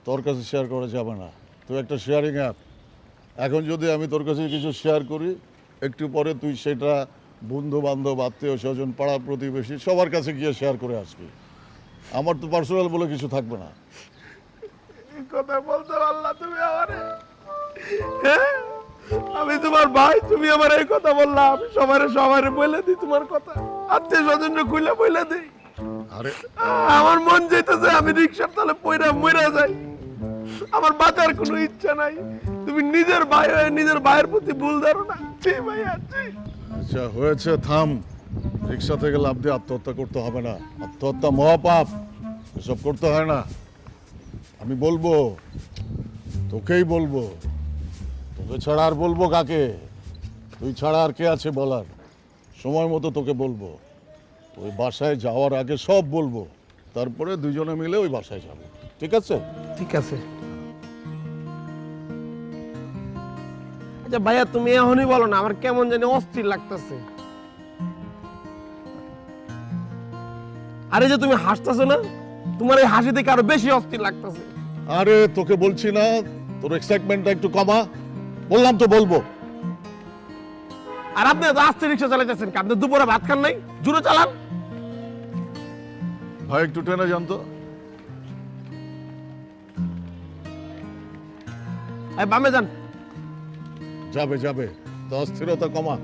তোর কাছে শেয়ার করা যাবে না। তুই একটা শেয়ারিং অ্যাপ। এখন যদি আমি তোর কাছে কিছু শেয়ার করি, একটু পরে তুই সেটা বন্ধু বান্ধব, আত্মীয় স্বজন, পাড়া প্রতিবেশী সবার কাছে গিয়ে শেয়ার করে আসবি। আমার তো পার্সোনাল বলে কিছু থাকবে না। এই কথা বলতে পারলা তুমি আমারে? হ্যাঁ, আমি তোমার ভাই, তুমি আমার এই কথা বললা, আমি সবারে বলে দিই তোমার কথা, আত্মীয় স্বজন খুলে বলে দিই। আরে আমার মন যেতেছে আমি রিক্সার তলে পইরা মইরা যাই, আমার বাঁচার কোনো ইচ্ছা নাই। তুমি নিজের ভাই হয়ে নিজের ভাইয়ের প্রতি ভুল ধরো না। জি ভাইয়া, জি। আচ্ছা হয়েছে, থাম। রিক্সা থেকে লাফ দিয়ে আত্মহত্যা করতে হবে না। আত্মহত্যা মহাপাপ, এসব করতে হয় না। আমি বলবো, তোকেই বলবো। তোকে ছাড়া আর বলবো কাকে? তুই ছাড়া আর কে আছে বলার? সময় মতো তোকে বলবো। ওই বাসায় যাওয়ার আগে সব বলবো, তারপরে দুজনে মিলে ওই বাসায় যাবো। ঠিক আছে? ঠিক আছে। আচ্ছা ভাইয়া, তুমি এখনই বলো না, আমার কেমন জানি অস্থির লাগতেছে। আরে যে তুমি হাসতেছো না, তোমার এই হাসি দেখে আরো বেশি অস্থির লাগতেছে। আরে তোকে বলছি না, তোর এক্সাইটমেন্টটা একটু কমা। বললাম তো বলবো। আর আপনি তো আস্তে রিক্সা চালাইতেছেন, আপনি দুপুরে ভাত খান নাই? জোরে চালান। ভাই একটু টেনে জানতো। বামে যান। যাবে যাবে, তো অস্থিরতা কমা।